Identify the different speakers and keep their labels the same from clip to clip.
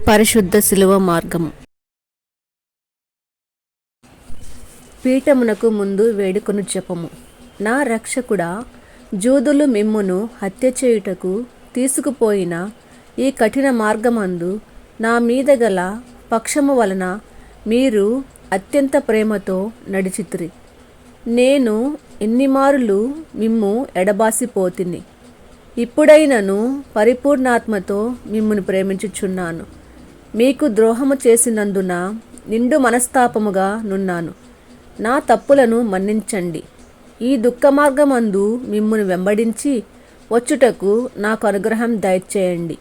Speaker 1: పరిశుద్ధ శిలువ మార్గము. పీఠమునకు ముందు వేడుకొను జపము. నా రక్షకుడా, జూదులు మిమ్మును హత్య చేయుటకు తీసుకుపోయిన ఈ కఠిన మార్గమందు నా మీద గల పక్షము వలన మీరు అత్యంత ప్రేమతో నడిచితిరి. నేను ఎన్నిమారులు మిమ్ము ఎడబాసిపోతిని. ఇప్పుడైనను పరిపూర్ణాత్మతో మిమ్మును ప్రేమించుచున్నాను. మీకు ద్రోహము చేసినందున నిండు మనస్తాపముగా నున్నాను. నా తప్పులను మన్నించండి. ఈ దుఃఖ మార్గమందు మిమ్మును వెంబడించి వచ్చుటకు నాకు అనుగ్రహం దయచేయండి.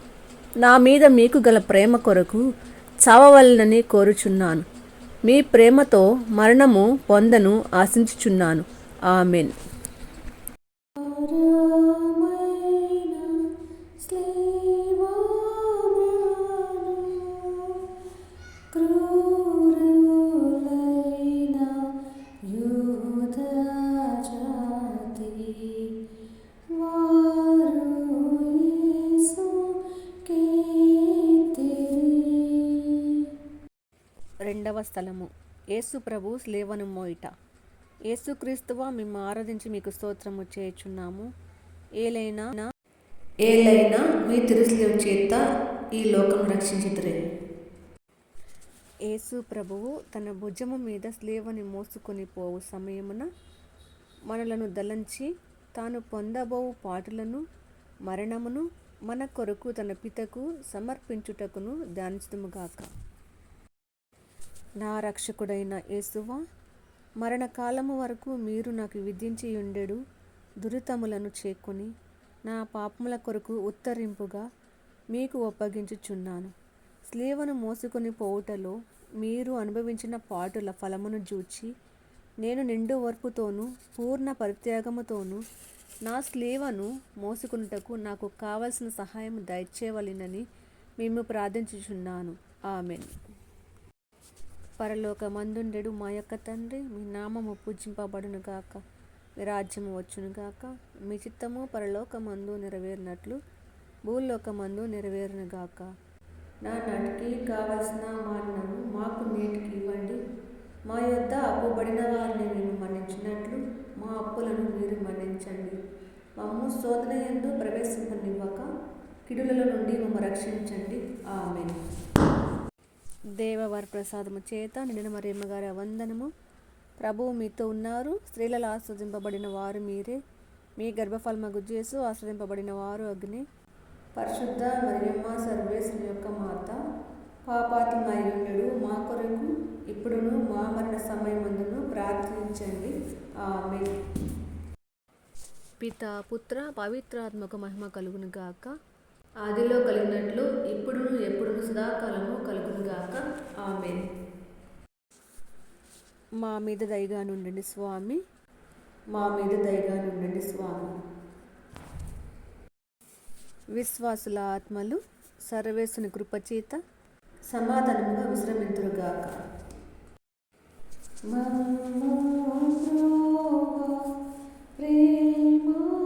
Speaker 1: నా మీద మీకు గల ప్రేమ కొరకు చావవలనని కోరుచున్నాను. మీ ప్రేమతో మరణము పొందను ఆశించుచున్నాను. ఆమెన్. రెండవ స్థలము. యేసు ప్రభు స్లేవను మోయిట. యేసుక్రీస్తువా, మేము ఆరాధించి మీకు స్తోత్రము చేయుచున్నాము. ఏలైనా మీ తిరుస్లేవ చేత ఈ లోకం రక్షించితిరి. యేసు ప్రభువు తన భుజము మీద స్లేవని మోసుకొని పోవు సమయమున మనలను దలంచి తాను పొందబోవు పాటులను మరణమును మన కొరకు తన పితకు సమర్పించుటకును ధ్యానించుదుముగాక. నా రక్షకుడైన యేసువా, మరణకాలము వరకు మీరు నాకు విధించియుండెడు దురితములను చేకొని నా పాపముల కొరకు ఉత్తరింపుగా మీకు ఒప్పగించుచున్నాను. స్లేవను మోసుకొని పోవుటలో మీరు అనుభవించిన పాటుల ఫలమును చూచి నేను నిండు ఓర్పుతోనూ పూర్ణ పరిత్యాగముతోనూ నా స్లేవను మోసుకొనుటకు నాకు కావలసిన సహాయం దయచేయవలెనని మేము ప్రార్థించుచున్నాను. ఆమెన్. పరలోకమందుండెడు మా యొక్క తండ్రి, మీ నామము పూజింపబడునుగాక, మీ రాజ్యము వచ్చునుగాక, మీ చిత్తము పరలోకమందు నెరవేరినట్లు భూలోకమందు నెరవేరునుగాక. నా నాటికి కావలసిన మాన్నము మాకు నేటికి ఇవ్వండి. మా యొద్ద అప్పుబడిన వారిని మేము మన్నించినట్లు మా అప్పులను మీరు మన్నించండి. మమ్ము శోధన యందు ప్రవేశింపనివ్వక కిడులలో నుండి మమ్ము రక్షించండి. ఆమెన్. దేవవర ప్రసాదము చేత నిండిన మరియమ్మ గారి వందనము. ప్రభువు మీతో ఉన్నారు. స్త్రీలలో ఆస్వాదింపబడిన వారు మీరే. మీ గర్భఫలమగు యేసు ఆస్వాదింపబడిన వారు అగ్ని. పరిశుద్ధ మరియమ్మ సర్వేశ్వరుని యొక్క మాత, పాపాత్ములమైయుండెడు మా కొరకు ఇప్పుడును మా మరణ సమయమందును ప్రార్థించండి. ఆమేన్. పిత, పుత్ర, పవిత్రాత్మక మహిమ కలుగును గాక. ఆదిలో కలిగినట్లు ఇప్పుడును ఎప్పుడును సదాకాలము కలుగునుగాక. ఆమేన్. మా మీద దయగా నుండండి స్వామి. మా మీద దయగా నుండండి స్వామి. విశ్వాసుల ఆత్మలు సర్వేశ్వరుని కృపచేత సమాధానముగా విశ్రమింతురుగాక. ప్రేమ